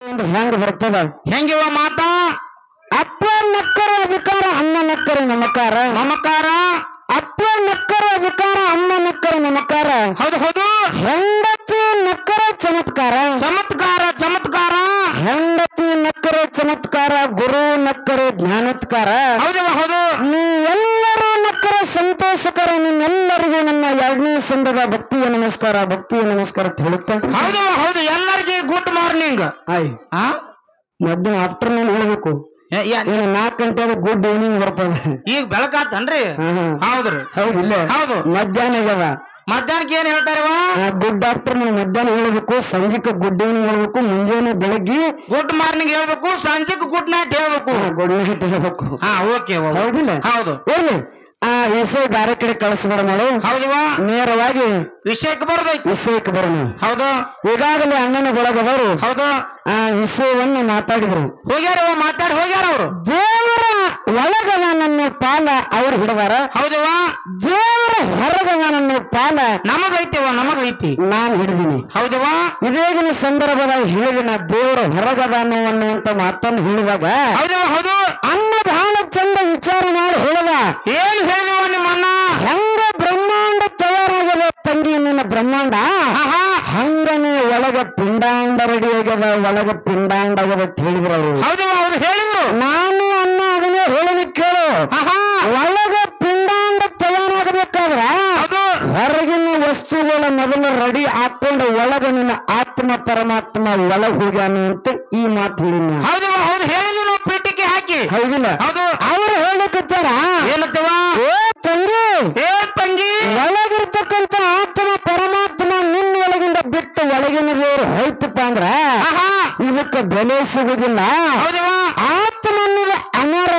ಹೆಂಗ ಬರ್ತದ ಹೆಂಗಿವ ಮಾತಾ ಅಪ್ಪ ನಕ್ಕರ ಅಧಿಕಾರ ಅನ್ನ ನಕ್ಕರ ನಮಕಾರ ನಮಕಾರ ಅಪ್ಪ ನಕ್ಕರ ಅಧಿಕಾರ ಅಮ್ಮ ನಕ್ಕರ ನಮಕಾರ ಹೌದು ಹೌದು ಹೆಂಡತಿ ನಕ್ಕರ ಚಮತ್ಕಾರ ಚಮತ್ಕಾರ ಚಮತ್ಕಾರ ಹೆಂಡತಿ ನಕ್ಕರ ಚಮತ್ಕಾರ ಗುರು ನಕ್ಕರ ಜ್ಞಾನತ್ಕಾರ ಹೌದವ ಹೌದು ನೀವೆಲ್ಲರೂ ನಕ್ಕರ ಸಂತೋಷಕರ ನಿಮ್ಮೆಲ್ಲರಿಗೂ ನನ್ನ 2ನೇ ಸಂದದ ಭಕ್ತಿಯ ನಮಸ್ಕಾರ ಅಂತ ಹೇಳುತ್ತೆ ಹೌದವ ಹೌದು ಎಲ್ಲರಿಗೆ ಗುಡ್ ಮಾರ್ನಿಂಗ್ ಆಯ್ ಮಧ್ಯಾಹ್ನ ಆಫ್ಟರ್ನೂನ್ ಹೇಳಬೇಕು 4 ಗಂಟೆ ಗುಡ್ ಈವ್ನಿಂಗ್ ಬರ್ತದೆ ಈಗ ಬೆಳಕಾತನ್ರಿ ಹೌದ್ರಿ ಹೌದಿಲ್ಲ ಹೌದು ಮಧ್ಯಾಹ್ನ ಆಗ್ಯದ ಮಧ್ಯಾಹ್ನಕ್ಕೆ ಏನ್ ಹೇಳ್ತಾರವ ಗುಡ್ ಆಫ್ಟರ್ನೂನ್ ಮಧ್ಯಾಹ್ನ ಹೇಳ್ಬೇಕು ಸಂಜೆಗೆ ಗುಡ್ ಈವ್ನಿಂಗ್ ಹೇಳ್ಬೇಕು ಮುಂಜಾನೆ ಬೆಳಗ್ಗೆ ಗುಡ್ ಮಾರ್ನಿಂಗ್ ಹೇಳ್ಬೇಕು ಸಂಜೆಗೆ ಗುಡ್ ನೈಟ್ ಹೇಳ್ಬೇಕು ಗುಡ್ ನೈಟ್ ಹೇಳ್ಬೇಕು ಓಕೆ ಹೌದಿಲ್ಲ ಹೌದು ಏನಿ ವಿಷಯ ಬೇರೆ ಕಡೆ ಕಳಿಸ್ಬೇಡ ಮಾಡು ಹೌದವಾ ನೇರವಾಗಿ ವಿಷಯಕ್ಕೆ ಬರೋದೈತಿ ವಿಷಯಕ್ಕೆ ಬರೋಣ ಹೌದು ಈಗಾಗಲೇ ಅಣ್ಣನ ಒಳಗವರು ಹೌದು ವಿಷಯವನ್ನು ಮಾತಾಡಿದ್ರು ಹೋಗ್ಯಾರ ಮಾತಾಡಿ ಹೋಗ್ಯಾರ ಅವರು ದೇವರ ಒಳಗದ ನನ್ನ ಪಾಲ ಅವ್ರು ಹಿಡದಾರ ಹೌದವಾ ದೇವರ ಹೊರಗದ ನನ್ನ ಪಾಲ ನಮಗೈತಿ ನಾನು ಹಿಡಿದೀನಿ ಹೌದವಾ ಇದೇಗಿನ ಸಂದರ್ಭದಾಗ ಹೇಳಿದಿನ ದೇವರ ಹೊರಗದಾನು ಅನ್ನುವಂತ ಮಾತನ್ನು ಹೇಳಿದಾಗ ಹೌದವಾ ಹೌದು ಅನ್ನ ಬಹಳ ಚಂದ ವಿಚಾರ ಮಾಡಿ ಹೇಳಿದ ಏನ್ ಹೇಳಿದವ ನಿಮ್ಮ ಅಣ್ಣ ಹೆಂಗ ಬ್ರಹ್ಮಾಂಡ ತಯಾರಾಗದ ತಂಗಿ ನಿನ್ನ ಬ್ರಹ್ಮಾಂಡ ಹಂಗನೇ ಒಳಗ ಪಿಂಡಾಂಡ ರೆಡಿ ಆಗ್ಯದ ಒಳಗ ಪಿಂಡಾಂಡ ಆಗ್ಯದ ಅಂತ ಹೇಳಿದ್ರು ಅವರು ಹೌದವಾ ಹೌದು ಹೇಳಿದ್ರು ನಾನು ಅನ್ನ ಅದನ್ನೇ ಹೇಳಲಿ ಕೇಳು ಒಳಗ ಪಿಂಡಾಂಡ ತಯಾರಾಗಬೇಕಾದ್ರ ಹೊರಗಿನ ವಸ್ತುಗಳ ಮೊದಲು ರೆಡಿ ಹಾಕೊಂಡು ಒಳಗ ನಿನ್ನ ಆತ್ಮ ಪರಮಾತ್ಮ ಒಳಗ ಹೋಗ್ಯಾನು ಅಂತ ಈ ಮಾತು ಹೇಳಿನ ಹೌದವಾ ಹೌದು ಹೇಳಿದ್ರು ಪೀಠಕ್ಕೆ ಹಾಕಿ ಹೌದಿಲ್ಲ ಹೌದು ಅವ್ರು ಹೇಳಕತ್ತಾರ ಏನತ್ತವ ಏ ತಂಗಿ ಒಳಗಿರ್ತಕ್ಕಂಥ ಆತ್ಮ ಪರಮಾತ್ಮ ನಿನ್ನ ಒಳಗಿಂದ ಬಿಟ್ಟು ಒಳಗಿನ ದೇವರು ಹೋಯ್ತಪ್ಪ ಅಂದ್ರ ಇದಕ್ಕೆ ಬೆಲೆ ಸಿಗುದಿಲ್ಲ ಆತ್ಮ ಅಮರ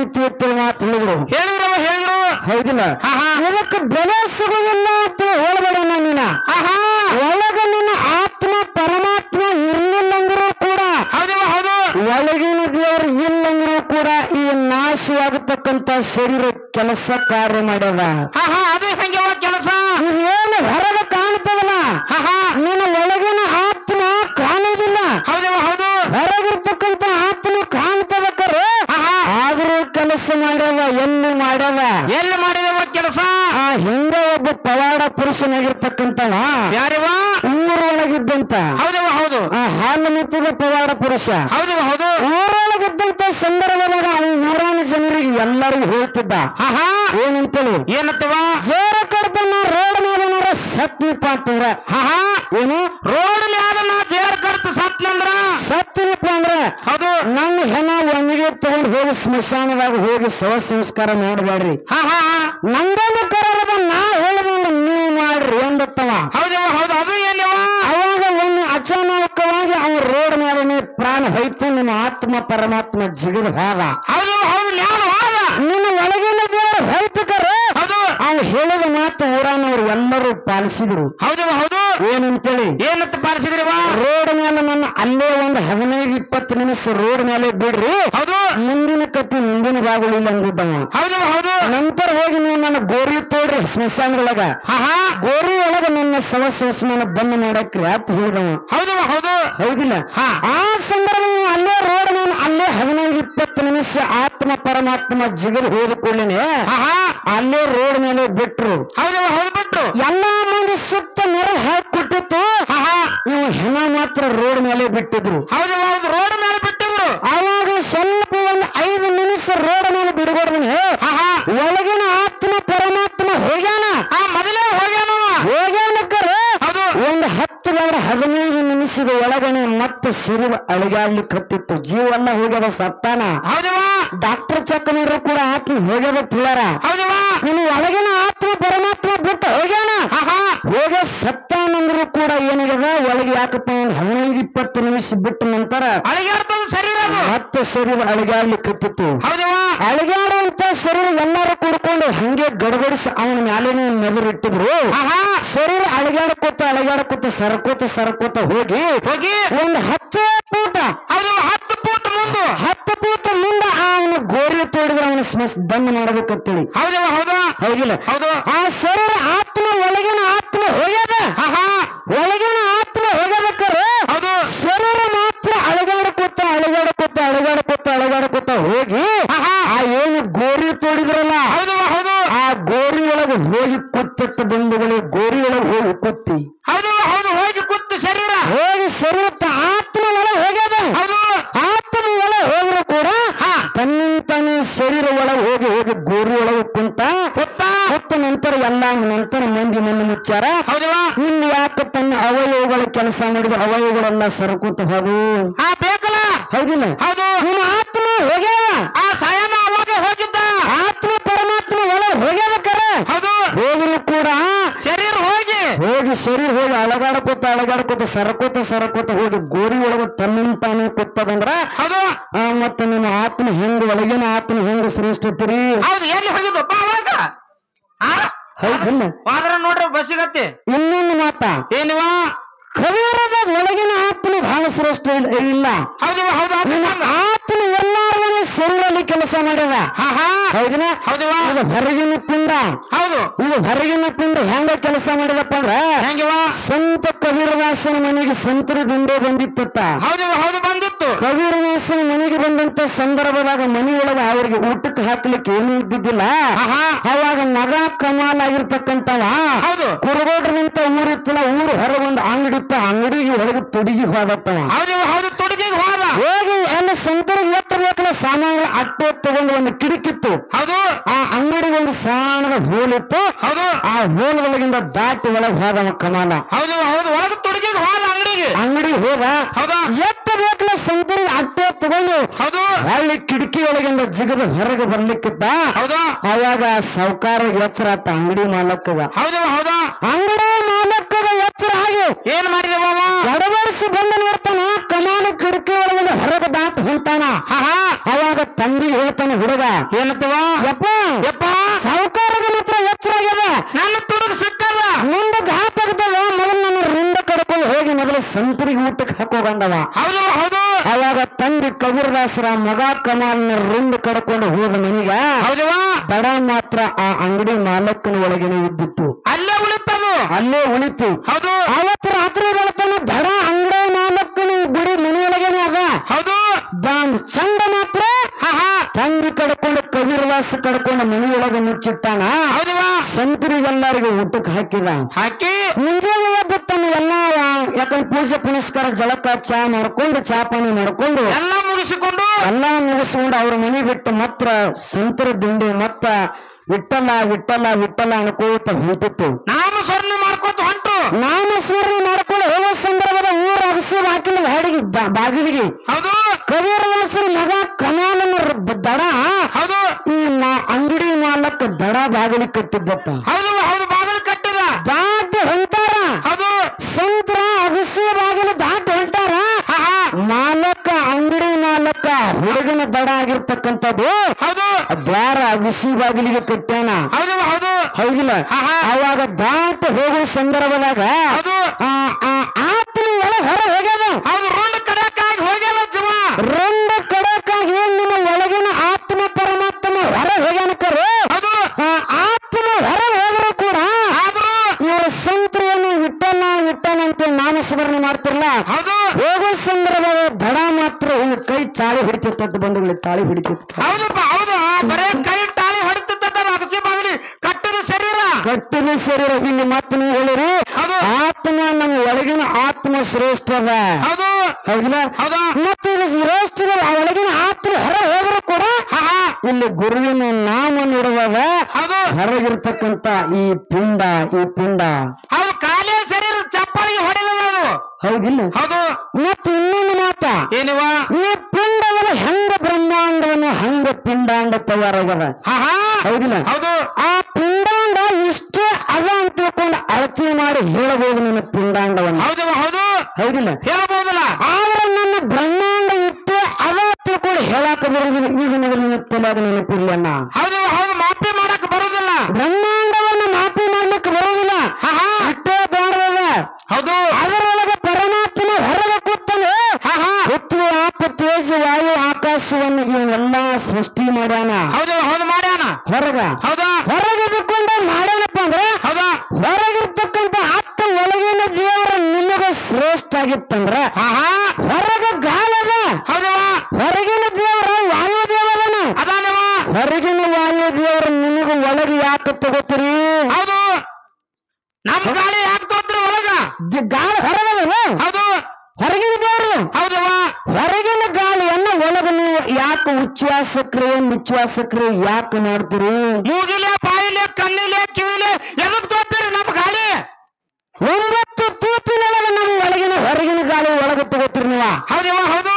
ಐತಿ ಅಂತ ಮಾತು ಹೇಳಿದ್ರು ಹೌದಿಲ್ಲ ಇದಕ್ಕೆ ಬೆಲೆ ಸಿಗುದಿಲ್ಲ ಅಂತ ಹೇಳ್ಬೇಡ ನೀನ ಒಳಗ ನಿನ್ನ ಆತ್ಮ ಪರಮಾತ್ಮ ಇರ್ಲಿಲ್ಲಂದ್ರೂ ಕೂಡ ಒಳಗಿನ ದೇವರು ಇಲ್ಲಂದ್ರೂ ಕೂಡ ಈ ನಾಶವಾಗತಕ್ಕಂತ ಶರೀರ ಕೆಲಸ ಕಾರ್ಯ ಮಾಡ್ಯದ ಅದು ಹೆಂಗೆ ಕೆಲಸ ಇದೇನು ಹೊರಗೆ ಕಾಣ್ತದಲ್ಲ ನಿನ್ನ ಒಳಗಿನ ಆತ್ಮ ಕಾಣುವುದಿಲ್ಲ ಹೌದು ಹೊರಗಿರ್ತಕ್ಕಂಥ ಆತ್ಮ ಕಾಣ್ತದಕ್ಕರೆ ಆದ್ರೂ ಕೆಲಸ ಮಾಡ್ಯದ ಎಲ್ಲಿ ಮಾಡಿದವ ಕೆಲಸ ಹಿಂದೆ ಒಬ್ಬ ಪವಾಡ ಪುರುಷನಾಗಿರ್ತಕ್ಕಂಥವ ಯಾರಿವ ಊರೊಳಗಿದ್ದಂತ ಹೌದು ಹಾಲು ಮುತ್ತಿದ ಪವಾಡ ಪುರುಷ ಹೌದು ಊರೊಳಗಿದ್ದಂತ ಸಂದರ್ಭದಾಗ ಊರಾನ ಜನರಿಗೆ ಎಲ್ಲರಿಗೂ ಹೇಳ್ತಿದ್ದ ಏನಂತೇಳಿ ಜೋರ ಕಡ್ತಾನ ರೋಡ್ ಮೇಲೆ ಸತ್ನಿಪ್ಪ ಅಂತಂದ್ರ ಏನು ರೋಡ್ ಮೇಲೆ ಜೇರ್ ಕರ್ತ ಸತ್ನಿಪ್ಪ ಅಂದ್ರ ಹೌದು ನನ್ನ ಹೆಣ ಒಮ್ಮಿಗೆ ತಗೊಂಡು ಹೋಗಿ ಸ್ಮಶಾನದಾಗ ಹೋಗಿ ಶವ ಸಂಸ್ಕಾರ ಮಾಡಬೇಡ್ರಿ ನಂದೊಂದು ಕರದ ನಾ ಹೇಳಿದಂಗ ನೀವು ಮಾಡ್ರಿ ಎಂದತ್ತವ ಹೌದು ಅದು ಏನಿವ ಅವಾಗ ಒಮ್ಮೆ ಅಚಾನಕವಾಗಿ ಅವ್ನ ರೋಡ್ ಮೇಲೆ ಪ್ರಾಣ ಹೋಯ್ತು ನಿಮ್ಮ ಆತ್ಮ ಪರಮಾತ್ಮ ಜಿಗಿದ ಹೋದ ನಿನ್ನ ಒಳಗಿನ ದೇವರು ಹೋಯ್ತಕರು ಅವ್ನು ಹೇಳಿದ ಮಾತು ಊರಾನವ್ರು ಎಲ್ಲರೂ ಪಾಲಿಸಿದ್ರು ಹೌದು ಏನಂತೇಳಿ ಏನಂತ ಪಾಲಿಸಿದ್ರಿ ರೋಡ್ ಮೇಲೆ ನನ್ನ ಅಲ್ಲೇ ಒಂದು 15-20 ನಿಮಿಷ ರೋಡ್ ಮೇಲೆ ಬಿಡ್ರಿ ಮುಂದಿನ ಕತ್ತಿ ಮುಂದಿನ ಬಾಗುಳಿಲ್ಲ ಅಂದಿದ್ದವ ಹೌದು ನಂತರ ಹೋಗಿ ನೀವು ನನ್ನ ಗೋರಿ ತೋಡ್ರಿ ಸ್ಮಶಾನದೊಳಗ ಗೋರಿ ಒಳಗ ನನ್ನ ಶವ ಸಂಸ್ಕಾರ ಬಂದ್ ಮಾಡಕ್ರಿ ಅಂತ ಹೇಳಿದವ ಹೌದಿಲ್ಲ ಆ ಸಂದರ್ಭ ಅಲ್ಲೇ ರೋಡ್ ಮೇಲೆ ಅಲ್ಲೇ 15-20 ನಿಮಿಷ ಆತ್ಮ ಪರಮಾತ್ಮ ಜಿಗಿದು ಹೋದ ಕೂಡಲೇ ಅಲ್ಲೇ ರೋಡ್ ಮೇಲೆ ಬಿಟ್ರು ಎಲ್ಲಾ ಮಂದಿ ಸುತ್ತ ನೆರ ಹಾಕಿ ಕೊಟ್ಟಿತ್ತು ಇವು ಹೆಣ ಮಾತ್ರ ರೋಡ್ ಮೇಲೆ ಬಿಟ್ಟಿದ್ರು ರೋಡ್ ಮೇಲೆ ಬಿಟ್ಟಿದ್ರು ಅವಾಗ ಸ್ವಲ್ಪ ಒಂದು 5 ನಿಮಿಷ ರೋಡ್ ಮೇಲೆ ಬಿಡುಗಡ್ದನೆ ಒಳಗಿನ ಆತ್ಮ ಪರಮಾತ್ಮ ಹೋಗ್ಯಾನ ಮೊದಲೇ ಹೋಗ್ಯಾನಕ್ಕರೆ ಒಂದು 10-15 ನಿಮಿಷದ ಒಳಗನೆ ಮತ್ತೆ ಶರೀರ ಅಳಿಗಾಡ್ಲಿಕ್ಕೆ ಹತ್ತಿತ್ತು ಜೀವನ್ನ ಹೋಗ್ಯದ ಸತ್ತಾನ ಡಾಕ್ಟರ್ ಚೆಕ್ ಮಾಡಿದ್ರು ಕೂಡ ಆತ್ಮ ಹೋಗ್ಯದ ತಿಳಿಯಾರ ಇನ್ನು ಒಳಗಿನ ಆತ್ಮ ಪರಮಾತ್ಮ ಬಿಟ್ಟು ಹೋಗ್ಯಾನ ಹೋಗ ಸತ್ತಾನಂದ್ರು ಕೂಡ ಏನಾಗ್ಯದ ಒಳಗೆ ಯಾಕಪ್ಪ ಒಂದು 15-20 ನಿಮಿಷ ಬಿಟ್ಟ ನಂತರ ಮತ್ತೆ ಶರೀರ ಅಳಿಗಾಡ್ಲಿಕ್ಕೆ ಹತ್ತಿತ್ತು ಅಳಿಗಾಡುವಂತ ಶರೀರ ಎಲ್ಲಾರು ಕೂಡ್ಕೊಂಡು ಹಂಗೆ ಗಡಬಡಿಸಿ ಅವನ ಮ್ಯಾಲೆ ಮೆದುರಿಟ್ಟಿದ್ರು ಶರೀರ ಅಳಿಗಾಡಕೋತ ಸರಕೋತ ಹೋಗಿ ಒಂದು 10 ಫೂಟ 10 ಫೂಟ ಮುಂದೆ ಅವನು ಗೋರಿ ತೋಡಿದ್ರೆ ಅವನ ದಂಡ ಮಾಡಬೇಕಂತೇಳಿ ಹೌದಿಲ್ಲ ಆ ಶರೀರ ಆತ್ಮ ಒಳಗಿನ ಆತ್ಮ ಹೋಗ್ಯದ ಒಳಗಿನ ಆತ್ಮ ಹೋಗಬೇಕಾರೆ ಶರೀರ ಮಾತ್ರ ಅಳಗಾಡ್ಕೊತ ಹೋಗಿ ಆ ಏನು ಗೋರಿ ತೋಡಿದ್ರಲ್ಲ ಹೌದು ಹೌದು ಆ ಗೋರಿ ಒಳಗೆ ಹೋಗಿ ಕೂತಿತ್ತ ಬಂಧುಗಳು ಗೋರಿ ಒಳಗೆ ಹೋಗಿ ಕೂತಿ ಹೌದು ಹೌದು ಹೋಗಿ ಕೂತು ಶರೀರ ಹೋಗಿ ಶರೀರ ಆತ್ಮ ಒಳಗೆ ಹೋಗ್ಯದ ಹೌದು ಆತ್ಮ ಒಳಗೆ ಹೋದ್ರು ಕೂಡ ತನ್ನ ಶರೀರ ಒಳಗೆ ಹೋಗಿ ಹೋಗಿ ಗೋರಿ ಒಳಗೆ ಕುಂತ ಕೂತ ನಂತರ ಎಲ್ಲ ನಂತರ ಮಂದಿ ಮಣ್ಣು ಮುಚ್ಚಾರ ಹೌದವಾ ಇನ್ನು ಯಾಕೆ ತನ್ನ ಅವಯವಗಳ ಕೆಲಸ ಮಾಡಿದ ಅವಯವಗಳೆಲ್ಲ ಸರಕೂತ ಹೋದು ಬೇಕಲ್ಲ ಹೌದಿಲ್ಲ ಹೌದು ನಿಮ್ಮ ಆತ್ಮ ಹೋಗ್ಯಾವ ಆ ಸಾಯನ ಅವಾಗ ಹೋಗಿದ್ದ ಆತ್ಮ ಪರಮಾತ್ಮ ಒಳಗೆ ಹೋಗ್ಯಾದ ಕರ ಹೌದು ಹೋದ್ರು ಕೂಡ ಶರೀರ ಹೋಗಿ ಶರೀರ ಹೋಗಿ ಅಳಗಾಡ್ಕೋತ ಸರಕೋತ ಹೋಗಿ ಗೋರಿ ಒಳಗೆ ತನ್ನಿಂತಾನೆ ಕೂತದಂದ್ರ ಹೌದು ಮತ್ತ ನಿಮ್ಮ ಆತ್ಮ ಹೆಂಗ ಒಳಗಿನ ಆತ್ಮ ಹೆಂಗ ಶ್ರೇಷ್ಠತಿರಿ ಹೌದು ಎಲ್ಲಿ ಹೋಗಿದ್ದಪ್ಪ ಅವಾಗ ಹೌದಲ್ಲ ಆದ್ರ ನೋಡ್ರಿ ಬಸ್ಸಿಗತ್ತಿ ಇನ್ನೊಂದು ಮಾತ ಏನಿವಾ ಕವಿಯರದ ಒಳಗಿನ ಆತ್ಮ ಬಹಳ ಶ್ರೇಷ್ಠ ಇಲ್ಲ ಹೌದು ಹೌದು ಆತ್ಮ ಎಲ್ಲಾರು ಶರೀರಲ್ಲಿ ಕೆಲಸ ಮಾಡ್ಯದ ಹೌದಿನ ಹೌದಿವಾ ಇದು ಹೊರಗಿನ ಪಿಂಡ ಹೌದು ಇದು ಹೊರಗಿನ ಪಿಂಡ ಹೆಂಗ ಕೆಲಸ ಮಾಡಿದಪ್ಪ ಅಂದ್ರ ಹೆಂಗಿವಾ ಸಂತ ಕಬೀರದಾಸನ ಮನೆಗೆ ಸಂತರ ದಿಂಡೆ ಬಂದಿತ್ತ ಹೌದು ಹೌದು ಬಂದಿತ್ತು ಕಬೀರದಾಸನ ಮನೆಗೆ ಬಂದಂತ ಸಂದರ್ಭದಾಗ ಮನೆಯೊಳಗ ಅವ್ರಿಗೆ ಊಟಕ್ಕೆ ಹಾಕ್ಲಿಕ್ಕೆ ಏನೂ ಇದ್ದಿದ್ದಿಲ್ಲ ಅವಾಗ ಮಗ ಕಮಾಲ್ ಆಗಿರ್ತಕ್ಕಂಥವ ಹೌದು ಕುರುಗೋಡ್ರಂತ ಊರಿತ್ತಲ್ಲ ಊರು ಹೊರಗೊಂದು ಅಂಗಡಿ ಇತ್ತ ಅಂಗಡಿಗೆ ಹೊರಗೆ ತೊಡಗಿ ಹೋದತ್ತವ ಹೌದು ಹೌದು ತೊಡಗಿಗೆ ಹೋದ ಹೋಗಿ ಅಲ್ಲಿ ಸಂತರಿಗೆ ಎತ್ತಬೇಕಲ್ಲ ಸಾಮಾನು ಅಟ್ಟೆ ತಗೊಂಡು ಒಂದು ಕಿಡಿಕಿತ್ತು ಹೌದು ಆ ಅಂಗಡಿಗೆ ಒಂದು ಸಣ್ಣದ ಹೋಲಿತ್ತು ಹೌದು ಆ ಹೋಲದೊಳಗಿಂದ ದಾಟಿ ಒಳಗೆ ಹೋದವ ಕಮಾಲ ಹೌದು ಹೌದು ಒಳಗೆ ತೊಡಗಿಗೆ ಹೋದ ಅಂಗಡಿಗೆ ಹೋದ ಹೌದಾ ಎತ್ತಬೇಕಲ್ಲ ಸಂತರಿಗೆ ಅಟ್ಟೆ ತಗೊಂಡು ಹೌದು ಹಳ್ಳಿ ಕಿಟಕಿ ಒಳಗಿಂದ ಜಿಗದ ಹೊರಗೆ ಬರ್ಲಿಕ್ಕಿದ್ದ ಹೌದಾ ಅವಾಗ ಸಾವುಕಾರ ಎಚ್ಚರ ಆತ ಅಂಗಡಿ ಮಾಲಕ್ಕಗ ಹೌದು ಹೌದಾ ಅಂಗಡಿ ಮಾಲಕ್ಕಗ ಎಚ್ಚರ ಆಗಿ ಏನ್ ಮಾಡಿದೆ ಬಾಬಾ ಎಡವರ್ಸಿ ಬಂದು ನೋಡ್ತಾನ ಕಮಾನ ಕಿಟಕಿ ಒಳಗಿಂದ ಹೊರಗೆ ದಾಟ ಹೊಂಟಾನ ಅವಾಗ ತಂದಿ ಹೇಳ್ತಾನೆ ಹುಡುಗ ಏನತ್ತವ ಯಪ್ಪ ಯಪ್ಪ ಸಾವುಕಾರಗ ಮಾತ್ರ ಎಚ್ಚರ ಆಗ್ಯದ ನನ್ನ ತುಡುಗ ಸಿಕ್ಕಲ್ಲ ಮುಂದೆ ಘಾತ ಆಗ್ತದ ಮೊದಲು ನನ್ನ ರಿಂಡ ಕಡ್ಕೊಂಡು ಹೋಗಿ ಮೊದಲು ಸಂತರಿಗೆ ಊಟಕ್ಕೆ ಹಾಕೋಗಂಡವ ಹೌದು ಹೌದು ಅವಾಗ ತಂದೆ ಕಬೀರದಾಸರ ಮಗ ಕಮಾಲ್ನ ರಿಂಡ್ ಕಡ್ಕೊಂಡು ಹೋದ ಮನಿಗ ಹೌದವಾ ದಡ ಮಾತ್ರ ಆ ಅಂಗಡಿ ಮಾಲಕ್ಕನ ಒಳಗೇನೆ ಇದ್ದಿತ್ತು ಅಲ್ಲೇ ಉಳಿತದು ಅಲ್ಲೇ ಉಳಿತು ಹೌದು ಅವತ್ತು ರಾತ್ರಿ ಬೆಳತನ ದಡ ಅಂಗಡಿ ಮಾಲಕ್ಕನ ಗುಡಿ ಮನೆಯೊಳಗೇನೆ ಅದ ಹೌದು ಚಂದ ಮಾತ್ರ ತಂದಿ ಕಡ್ಕೊಂಡು ಕಬೀರದಾಸ ಕಡ್ಕೊಂಡು ಮನೆಯೊಳಗೆ ಮುಚ್ಚಿಟ್ಟಾನ ಹೌದವಾ ಸಂತರಿಗೆಲ್ಲರಿಗೂ ಊಟಕ್ಕೆ ಹಾಕಿ ಮುಂಜಾನೆ ಎದ್ದು ತನ್ನ ಎಲ್ಲಾ ಯಾಕಂದ್ರೆ ಪೂಜೆ ಪುನಸ್ಕಾರ ಜಳಕ ಚಾ ಮಾಡ್ಕೊಂಡು ಚಾ ಪಾನಿ ಮಾಡ್ಕೊಂಡು ಎಲ್ಲ ಮುಗಿಸಿಕೊಂಡು ಅವ್ರ ಮನೆ ಬಿಟ್ಟು ಮಾತ್ರ ಸಂತರ ದಿಂಡಿ ಮತ್ತ ವಿಠಲ ಅನ್ಕೋತ ಹೊಂಟಿತ್ತು ನಾಮಸ್ಮರಣೆ ಮಾಡ್ಕೋತ ಹೊಂಟು ನಾಮಸ್ಮರಣೆ ಮಾಡ್ಕೊಂಡು ಹೋಗೋ ಸಂದರ್ಭದ ಊರ ಅಗಸಿ ಬಾಕಿಲ ಹಾಡಿಗೆ ಬಾಗಿಲಿಗೆ ಹೌದು ಕಬೀರದಾಸರ ಮಗ ಕಮಾಲನ ದಡ ಹೌದು ಈ ಅಂಗಡಿ ಮಾಲಕ್ಕ ದಡ ಬಾಗಿಲಿ ಕಟ್ಟಿದ್ದತ್ತ ಹೌದು ಹೌದು ಬಾಗಿಲು ಕಟ್ಟಿದ ದಾಟಿ ಹೊಂಟಾರ ಹೌದು ಸಂತರ ಅಗಸಿ ಬಾಗಿಲು ದಾಟಿ ಹೊಂಟಾರ ಮಾಲಕ್ಕ ಅಂಗಡಿ ಮಾಲಕ್ಕ ಹುಡುಗನ ದಡ ಆಗಿರ್ತಕ್ಕಂಥದ್ದು ಹೌದು ದ್ವಾರ ಅಗಸಿ ಬಾಗಿಲಿಗೆ ಕಟ್ಟ್ಯಾನ ಹೌದು ಹೌದು ಹೌದಿಲ್ಲ ಅವಾಗ ದಾಟಿ ಹೋಗುವ ಸಂದರ್ಭದಾಗ ಹೌದು ಆತ್ಮ ಒಳಗೆ ಹೊರ ಹೋಗ್ಯದ ಹೌದು ರುಂಡ ಕಡಕ್ಕಾಗಿ ಹೋಗ್ಯಲ್ಲ ಜೀವ ರುಂಡ ಕಡಕ್ಕಾಗಿ ನಿಮ್ಮ ಒಳಗಿನ ಆತ್ಮ ಪರಮಾತ್ಮ ಹೊರ ಹೋಗ್ಯಾನಕರು ಹೌದು ಆತ್ಮ ಹೊರ ಹೋದ್ರು ಕೂಡ ಆದ್ರೂ ಇವರು ಸಂತರೇನು ವಿಠಲ ಅಂತ ನಾಮಸ್ಮರಣೆ ಮಾಡ್ತಿರಲ್ಲ ಹೌದು ಹೋಗೋ ಸಂದರ್ಭದ ದಡ ಮಾತ್ರ ಹಿಂಗ ಕೈ ತಾಳಿ ಹಿಡಿತಿರ್ತದ ಬಂಧುಗಳಿಗೆ ತಾಳಿ ಹಿಡಿತಿತ್ತು ಹೌದಪ್ಪ ಹೌದು ಬರೇ ಕೈ ತಾಳಿ ಹೊಡಿತಿದ್ದ ಅಗಸಿ ಬಾಗಿಲಿ ಕಟ್ಟಿದ ಶರೀರ ಇಲ್ಲಿ ಮತ್ತೆ ನೀವು ಹೇಳಿರಿ ಆತ್ಮ ನಮ್ಮ ಒಳಗಿನ ಆತ್ಮ ಶ್ರೇಷ್ಠ ಅದ ಹೌದಿಲ್ಲ ಮತ್ತೆ ಶ್ರೇಷ್ಠ ಒಳಗಿನ ಆತ್ಮ ಹೊರ ಹೋದ್ರು ಕೂಡ ಇಲ್ಲಿ ಗುರುವಿನ ನಾಮ ನುಡಿದಾಗ ಹೊರಗಿರ್ತಕ್ಕಂತ ಈ ಪಿಂಡ ಹೌದು ಕಾಲಿನ ಶರೀರ ಚಪ್ಪಾಳಿಗೆ ಹೊಡೆಯಲ್ಲ ಹೌದಿಲ್ಲ ಹೌದು ಮತ್ತೆ ಇನ್ನೊಂದು ಮಾತ ಏನಿವ ಈ ಪಿಂಡವನ್ನ ಹೆಂಗ ಬ್ರಹ್ಮಾಂಡವನ್ನು ಹಂಗ ಪಿಂಡಾಂಡ ತಯಾರಾಗದ ಹೌದಿಲ್ಲ ಹೌದು ಆ ಪಿಂಡಾಂಡ ಇಷ್ಟೇ ಅದ ಅಂತ ತಿಳ್ಕೊಂಡು ಅಳತೆ ಮಾಡಿ ಹೇಳಬಹುದು ನನ್ನ ಪಿಂಡಾಂಡವನ್ನು ಹೌದಿಲ್ಲ ಹೇಳಬಹುದಲ್ಲ ಆದ್ರೆ ನನ್ನ ಬ್ರಹ್ಮಾಂಡ ಇಟ್ಟೆ ಅದ ತಿಳ್ಕೊಂಡು ಹೇಳಾಕ ಬರುದಿಲ್ಲ ಈ ದಿನದಲ್ಲಿ ತಲೆಯಾಗ ನೆನಪಿರ್ಲಣ್ಣ ಹೌದು ಮಾಪಿ ಮಾಡಕ್ ಬರುದಿಲ್ಲ ಬ್ರಹ್ಮಾಂಡವನ್ನು ಮಾಪಿ ಮಾಡ್ಲಿಕ್ಕೆ ಬರುದಿಲ್ಲ ಅಷ್ಟೇ ದೊಡ್ಡದ ಹೌದು ಅದರೊಳಗೆ ಪರಮಾತ್ಮ ಹೊರಗೆ ಕೂತನೆ ಪೃಥ್ವಿ ಆಪ ತೇಜ ವಾಯು ಆಕಾಶವನ್ನು ಇವನ್ನೆಲ್ಲಾ ಸೃಷ್ಟಿ ಮಾಡ್ಯಾನ ಮಾಡ್ಯಾನ ಹೊರಗಿದ್ದುಕೊಂಡು ಮಾಡ್ಯಾನಪ್ಪ ಅಂದ್ರೆ ಹೊರಗಿರ್ತಕ್ಕಂಥ ಆತ್ತ ಒಳಗಿನ ದೇವರ ನಿಮಗೆ ಶ್ರೇಷ್ಠ ಆಗಿತ್ತಂದ್ರ ಹೊರಗ ಗಾಲದ ಹೊರಗಿನ ದೇವರ ವಾಯುದೇವ ಹೌದವ ಹೊರಗಿನ ಗಾಳಿಯನ್ನ ಒಳಗ ನೀವು ಯಾಕೆ ಉಚ್ಛ್ವಾಸಕ್ರಿಯೆ ನಿಶ್ವಾಸಕ್ರಿಯೆ ಯಾಕೆ ಮಾಡ್ತೀರಿ? ಮೂಗಿಲೆ ಬಾಯಿಲೆ ಕಣ್ಣಿಲೆ ಕಿವಿಲೆ ಎದಕ್ ತೋತೀರಿ ನಮ್ಮ ಗಾಳಿ? 9 ತೂತಿನೊಳಗೆ ನಮ್ಮ ಒಳಗಿನ ಹೊರಗಿನ ಗಾಳಿ ಒಳಗೆ ತಗೋತೀರಿ ನೀವ. ಹೌದವ ಹೌದು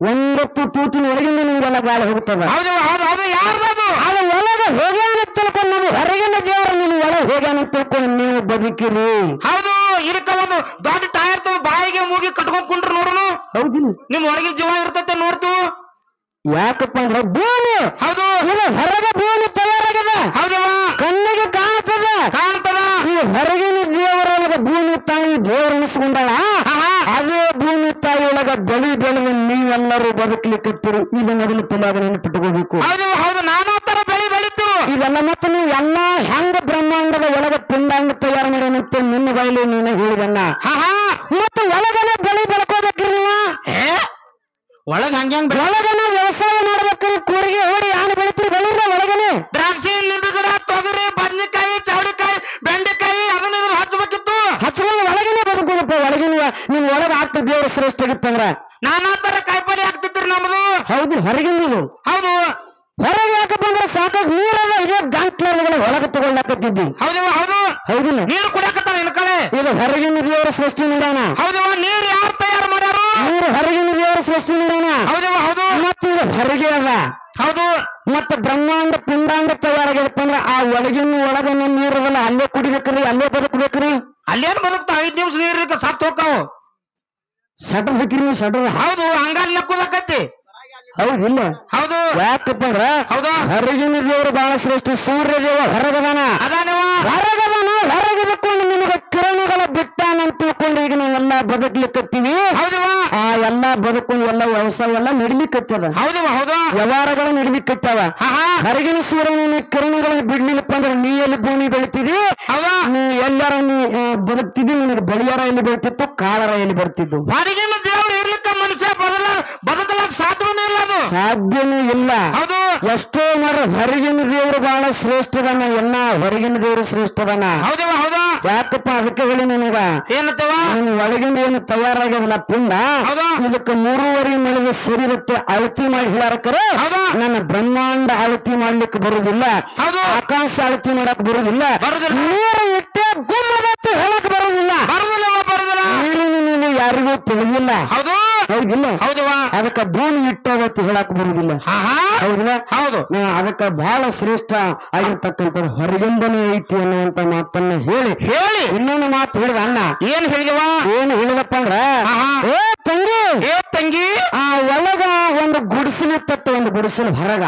9 ತೂತಿನ ಒಳಗಿನ ನಿಮ್ಗೆಲ್ಲ ಗಾಳಿ ಹೋಗ್ತದ. ಹೌದವ ಹೌದು ಹೌದು ಯಾರ್ದದು? ಅದು ಒಳಗೆ ಹೋಗ್ಯಾನ ತಿಳ್ಕೊಂಡು ನಮ್ಮ ಹೊರಗಿನ ದೇವರು ನಿಮ್ಮ ಒಳಗೆ ಹೋಗ್ಯಾನ ತಿಳ್ಕೊಂಡು ನೀವು ಬದುಕಿರಿ. ಹೌದು ಇದಕ್ಕ ಒಂದು ದೊಡ್ಡ ಟೈರ್ ತಗೊಂಡು ಬಾಯಿಗೆ ಮೂಗಿ ಕಟ್ಕೊಂಡ್ ಕುಂಡ್ರು ನೋಡ್ರು. ಹೌದಿಲ್ಲ? ನಿಮ್ ಒಳಗಿನ ಜೀವ ಇರ್ತೈತೆ ನೋಡ್ತೀವಿ. ಯಾಕಪ್ಪ ಅಂದ್ರೆ ಭೂಮಿ ಹೌದು ಇದು ಹೊರಗೆ ಭೂಮಿ ತಯಾರಾಗಿದೆ. ಹೌದವ ಕಣ್ಣಿಗೆ ಕಾಣ್ತದ ಕಾಣ್ತದ. ಈ ಹೊರಗಿನ ದೇವರೊಳಗ ಭೂಮಿ ತಾಯಿ ದೇವರು ಅನಿಸ್ಕೊಂಡಾಳ. ಅದೇ ಭೂಮಿ ತಾಯಿ ಒಳಗ ಬೆಳೆದು ನೀವೆಲ್ಲರೂ ಬದುಕಲಿಕ್ಕತ್ತೀರಿ. ಇದು ಮೊದಲು ತಲೆಯಾಗ ನೆನಪಿಟ್ಟುಕೋಬೇಕು. ಹೌದವ ಹೌದು ನಾನಾ ತರ ಬೆಳಿತು ಇದೆಲ್ಲ ಮತ್ತೆ ನೀವು ಎಲ್ಲಾ ಹೆಂಗ ಬ್ರಹ್ಮಾಂಡದ ಒಳಗ ಪಿಂಡಾಂಡ ತಯಾರು ಮಾಡಿ ಮತ್ತೆ ನಿನ್ನ ಬಯಲು ನೀನು ಹೇಳಿದನ್ನ ಮತ್ತೆ ಒಳಗನೆ ಬೆಳ್ಕೋಬೇಕ್ರಿ ನೀವು. ಒಳಗ ಹಂಗ್ಯಾಂಗ ಒಳಗನ ವ್ಯವಸಾಯ ಮಾಡ್ಬೇಕ್ರಿ. ಕೂರಿಗೆ ಓಡಿ ಯಾನು ಬೆಳಿತೀರಿ ಬೆಳೀರ ಒಳಗನೆ. ದ್ರಾಕ್ಷಿ ನಿಂಬೆ ಗಿಡ ತೊಗರಿ ಬದ್ನಿಕಾಯಿ ಚೌಳಿಕಾಯಿ ಬೆಂಡೆಕಾಯಿ ಅದನ್ನ ಹಚ್ಚಬೇಕಿತ್ತು. ಹಚ್ಕೊಂಡು ಒಳಗನೆ ಬದುಕೋದಪ್ಪ. ಒಳಗಿನ ನಿಮ್ ಒಳಗ ಹಾಕ್ತ ದೇವ್ರ ಶ್ರೇಷ್ಠ ಆಗಿತ್ತಂದ್ರ ನಾನಾ ತರ ಕಾಯಿಪಲ್ಲೆ ಹಾಕ್ತಿದ್ರಿ ನಮ್ದು. ಹೌದು ಹೊರಗಿನ ಹೌದು ಹೊರಗೆ ಯಾಕಪ್ಪ ಅಂದ್ರೆ ಸಾಕಾಗಿ ನೀರೆಲ್ಲ ಇದೇ ಗಂಟ್ಲಗಳ ಒಳಗೆ ತಗೊಳ್ಳಾಕತ್ತಿದ್ದಿ. ಹೌದವ ಹೌದು ಹೌದಿಲ್ಲ? ನೀರು ಕುಡಿಯಕತ್ತಾರ ಇನ್ ಕಡೆ. ಇದು ಹೊರಗಿನ ದೇವರ ಸೃಷ್ಟಿ ನೋಡೋಣ. ಹೌದವ ನೀರು ಯಾರು ತಯಾರು ಮಾಡ್ಯಾರು? ನೀರು ಹೊರಗಿನ ದೇವರ ಸೃಷ್ಟಿ ನೋಡೋಣ. ಹೌದವ ಹೌದು ಮತ್ತೆ ಇದು ಹೊರಗೆ ಅದ. ಹೌದು ಮತ್ತೆ ಬ್ರಹ್ಮಾಂಡ ಪಿಂಡಾಂಡ ತಯಾರಾಗದಪ್ಪ ಅಂದ್ರೆ ಆ ಒಳಗಿನ ನೀರದಲ್ಲ ಅಲ್ಲೇ ಕುಡಿಬೇಕ್ರಿ, ಅಲ್ಲೇ ಬದುಕಬೇಕ್ರಿ. ಅಲ್ಲೇನ್ ಬದುಕ್ತಾವ? 5 ನಿಮಿಷ ನೀರು ಸತ್ತು ಹೋಗ್ತಾವ. ಶಟರ್ ಬೇಕ್ರಿ ನೀವು ಶಟರ್. ಹೌದು ಹಂಗಾಲ್ ನಕ್ಕುದಕ್ಕೈತಿ. ಹೌದಿಲ್ಲ? ಹೌದು ಯಾಕಪ್ಪ ಅಂದ್ರ ಹೌದಾ ಹೊರಗಿನ ದೇವರು ಬಹಳ ಶ್ರೇಷ್ಠ. ಸೂರ್ಯ ದೇವ ಹೊರಗದಾನ. ಹೊರಗದಾನ ಹೊರಗದಕ್ಕೊಂಡು ನಿಮಗೆ ಕಿರಣಗಳ ಬಿಟ್ಟಾನಂತ ತಿಳ್ಕೊಂಡು ಈಗ ನಾವೆಲ್ಲ ಬದುಕ್ಲಿಕ್ಕತ್ತೀವಿ. ಹೌದವಾ ಆ ಎಲ್ಲಾ ಬದುಕೊಂಡು ಎಲ್ಲ ವ್ಯವಸಾಯ ಎಲ್ಲ ನಡಿಲಿಕ್ಕತ್ತದ. ಹೌದವ ಹೌದಾ ವ್ಯವಹಾರಗಳು ನಡಿಲಿಕ್ಕತ್ತಾವ. ಹೊರಗಿನ ಸೂರ್ಯನ ಕಿರಣಗಳನ್ನು ಬಿಡ್ಲಿಲ್ಲಪ್ಪ ಅಂದ್ರೆ ನೀ ಎಲ್ಲಿ ಭೂಮಿ ಬೆಳಿತಿದಿ, ನೀ ಎಲ್ಲಾರ ನೀ ಬದುಕ್ತಿದ್ದಿ. ನಿನಗೆ ಬಳಿಯಾರ ಎಲ್ಲಿ ಬೆಳಿತಿತ್ತು, ಕಾಳರ ಎಲ್ಲಿ ಬರ್ತಿದ್ದು. ಹೊರಗಿನ ದೇವರು ಇರ್ಲಿಕ್ಕ ಮನುಷ್ಯ ಬದುಕಲಾಕ ಸಾಧ್ಯವೇ ಇಲ್ಲ. ಅದು ಸಾಧ್ಯನೇ ಇಲ್ಲ. ಹೌದು ಎಷ್ಟೋ ಮಾಡ್ರ ಹೊರಗಿನ ದೇವರು ಬಹಳ ಶ್ರೇಷ್ಠದನ. ಎಲ್ಲ ಹೊರಗಿನ ದೇವರು ಶ್ರೇಷ್ಠದನ. ಹೌದವ ಹೌದಾ ಯಾಕಪ್ಪ ಅದಕ್ಕೆ ಹೇಳಿ ನಿನಗ ಏನತ್ತವ ಒಳಗಿನ ಏನು ತಯಾರಾಗದಲ್ಲ ಪಿಂಡ ಇದಕ್ಕೆ 3.5 ಮಳೆದ ಶರೀರಕ್ಕೆ ಅಳತಿ ಮಾಡಿ ಹೇಳಾರಕರೆ. ನನ್ನ ಬ್ರಹ್ಮಾಂಡ ಅಳತಿ ಮಾಡ್ಲಿಕ್ಕೆ ಬರುದಿಲ್ಲ, ಆಕಾಶ ಅಳತಿ ಮಾಡಕ್ ಬರುದಿಲ್ಲ, ನೀರು ಇಟ್ಟೆ ಗುಮ್ಮದತ್ತು ಹೇಳಕ್ ಬರುದಿಲ್ಲ. ನೀರಿನ ನೀನು ಯಾರಿಗೂ ತಿಳಿದಿಲ್ಲ. ಹೌದಿಲ್ಲ? ಹೌದವಾ ಅದಕ್ಕೆ ಭೂಮಿ ಇಟ್ಟೋಗತ್ತು ಹೇಳಕ್ ಬರುದಿಲ್ಲ. ಹೌದಿಲ್ಲ? ಹೌದು. ಅದಕ್ಕೆ ಬಹಳ ಶ್ರೇಷ್ಠ ಆಗಿರ್ತಕ್ಕಂಥದ್ದು ಹೊರಗಿಂದನೇ ಐತಿ ಅನ್ನುವಂತ ಮಾತನ್ನ ಹೇಳಿ ಇನ್ನೊಂದು ಮಾತು ಹೇಳಿದ ಅಣ್ಣ. ಏನ್ ಹೇಳಿದವ? ಏನು ಹೇಳಿದಪ್ಪ ಅಂದ್ರ ತಂಗಿ ಆ ಒಳಗ ಒಂದು ಗುಡಿಸಿನ ತತ್ತು, ಒಂದು ಗುಡಿಸಿನ ಹೊರಗ.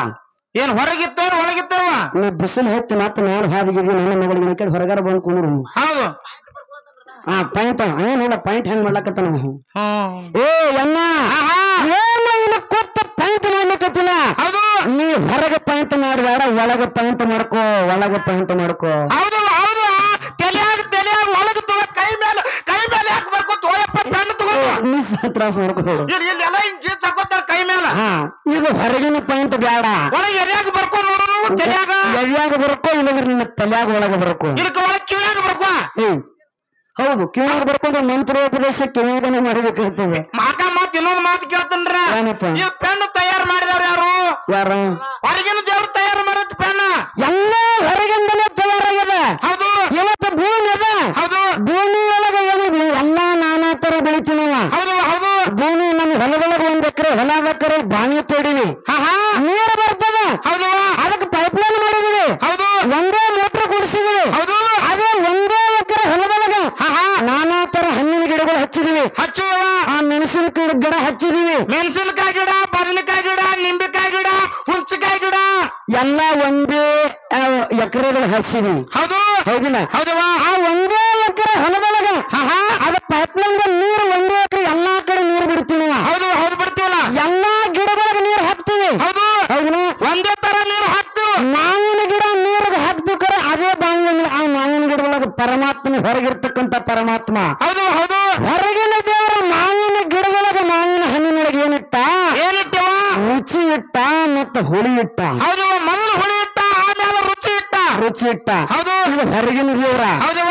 ಏನ್ ಹೊರಗಿತ್ತ ಒಳಗಿತ್ತವ? ನೀ ಬಿಸಿಲು ಹೆಚ್ಚು ಮಾತು ನಾನು ಹಾದಿಗಿದ್ವಿ. ನನ್ನ ಮಗಳಿಗೆ ಕಡೆ ಹೊರಗಾರ ಬಂದ್ ಕುಂದ್ರು. ಹೌದು ಪಾಯಿಂಟ್ ನೋಡ ಪಾಯಿಂಟ್ ಹೆಂಗ್ ಮಾಡ್ಲಕತ್ತ ನಾವು. ಅಣ್ಣ ಏನು ಕೊತ್ತ ಪಾಯಿಂಟ್ ಮಾಡ್ಲಿಕ್ಕತ್ತಿಲ್ಲ. ನೀ ಹೊರಗೆ ಪಾಯಿಂಟ್ ಮಾಡಬೇಡ, ಒಳಗೆ ಪಾಯಿಂಟ್ ಮಾಡ್ಕೋ, ಒಳಗೆ ಪಾಯಿಂಟ್ ಮಾಡ್ಕೋ. ಹೌದು ಹೌದು ತಲೆಯಾಗ ಒಳಗ ತಗೋ, ಕೈ ಮೇಲೆ ಯಾಕೆ ಬರ್ಕೋತ ಪೆನ್ ತಗೋ, ತ್ರಾಸ ಮಾಡ್ಕೋಬೇಡ. ಎಲ್ಲ ಹಿಂಗ್ ಗೀಚ್ ಹಾಕೋತಾರ ಕೈ ಮೇಲೆ. ಇದು ಹೊರಗಿನ ಪಾಯಿಂಟ್ ಬೇಡ, ಒಳಗೆ ಎರಿಯಾಗ ಬರ್ಕೋ ನೋಡು. ತಲೆಯಾಗ ಎರಿಯಾಗ ಬರ್ಕೋ, ಇಲ್ಲದ್ರೆ ನಿನ್ನ ತಲೆಯಾಗ ಒಳಗೆ ಬರ್ಕೋ, ಇದಕ್ಕೆ ಒಳಗೆ ಕಿವಿಯಾಗ ಬರ್ಕೋ. ಹೌದು ಕಿವಿಯಾಗ ಬರ್ಕೊಂಡ್ರೆ ಮಂತ್ರೋಪದೇಶ ಕಿವಿಯಾಗನೆ ಮಾಡಬೇಕಾಗ್ತದೆ. ಮಾತ್ ಇನ್ನೊಂದು ಮಾತು ಕೇಳ್ತನ್ರ. ಈ ಪೆನ್ ತಯಾರು ಮಾಡಿದವ್ರು ಯಾರು? ಹೊರಗಿನ ದೇವ್ರು ತಯಾರು ಮಾಡತ್ ಪೆನ್ ಎಲ್ಲ ಹೊರಗಿಂದಲೇ ತಯಾರಾಗಿದೆ. ಹೌದು ಇವತ್ತು ಭೂಮಿ ಅದ. ಹೌದು ಭೂಮಿ ಒಳಗೆ ಎಲ್ಲಾ ನಾನಾ ತರ ಬೆಳಿತೀವಿ ನಾವು. ಹೌದು ಹೌದು ಭೂಮಿ ನಮ್ಮ ಹೊಲದೊಳಗೆ 1 ಎಕರೆ ಹೊಲದಕ್ಕರೆ ಬಾಣಿ ತೋಡಿವಿ, ನೀರು ಬರ್ತದೆ. ಹೌದು ಅದಕ್ಕೆ ಪೈಪ್ಲೈನ್ ಮಾಡಿದೀವಿ. ಹೌದು ಒಂದೇ ಮೋಟ್ರ್ ಕುಡಿಸಿದೀವಿ. ಹೌದು ಅದೇ 1 ಎಕರೆ ಹೊಲದೊಳಗೆ ನಾನಾ ತರ ಹಣ್ಣಿನ ಗಿಡಗಳು ಹಚ್ಚಿದೀವಿ. ಆ ಮೆಣಸಿನಕಾಯಿ ಗಿಡ ಹಚ್ಚಿದೀವಿ. ಮೆಣಸಿನಕಾಯಿ ಗಿಡ, ಬದನೆಕಾಯಿ ಗಿಡ, ನಿಂಬೆಕಾಯಿ ಗಿಡ, ಹುಂಚಕಾಯಿ ಗಿಡ ಎಲ್ಲ ಒಂದೇ ಎಕರೆಗಳು ಹಚ್ಚಿದೀವಿ. ಹೌದು ಹೌದಿಲ್ಲ? ಹೌದವಾ ಆ 1 ಎಕರೆ ಹೊಲದೊಳಗೆ ಅದ ಪೈಪ್ಲೈನ್ ನೀರು 1 ಎಕರೆ ಎಲ್ಲಾ ಕಡೆ ನೀರು ಬಿಡ್ತೀವಿ. ಹೌದು ಹೌದು ಬಿಡ್ತೀವಲ್ಲ. ಎಲ್ಲಾ ಗಿಡಗಳಿಗೆ ನೀರು ಹಾಕ್ತಿವಿ. ಹೌದು ಹೌದಿಲ್ಲ? ಒಂದೇ ತರ ನೀರು ಹಾಕ್ತಿವಿ. ಮಾವಿನ ಗಿಡ ನೀರಿಗೆ ಹಾಕ್ಬೇಕ್ರೆ ಅದೇ ಬಾವಿನ ಆ ಮಾವಿನ ಗಿಡದೊಳಗೆ ಪರಮಾತ್ಮ ಹೊರಗಿರ್ತಕ್ಕಂಥ ಪರಮಾತ್ಮ. ಹೌದು ಹೌದು ಹೊರಗಿನ ದೇವರ ಮಾವಿನ ಗಿಡದೊಳಗೆ ಮಾವಿನ ಹಣ್ಣಿನೊಳಗೆ ಏನಿಟ್ಟ? ರುಚಿ ಇಟ್ಟ ಮತ್ತು ಹುಳಿ ಇಟ್ಟ. ಹೌದು ಮೊದಲು ಹುಳಿ ಇಟ್ಟ, ಆಮೇಲೆ ರುಚಿ ಇಟ್ಟ. ಹೌದು ಇದು ಹೊರಗಿನ ದೇವರ. ಹೌದು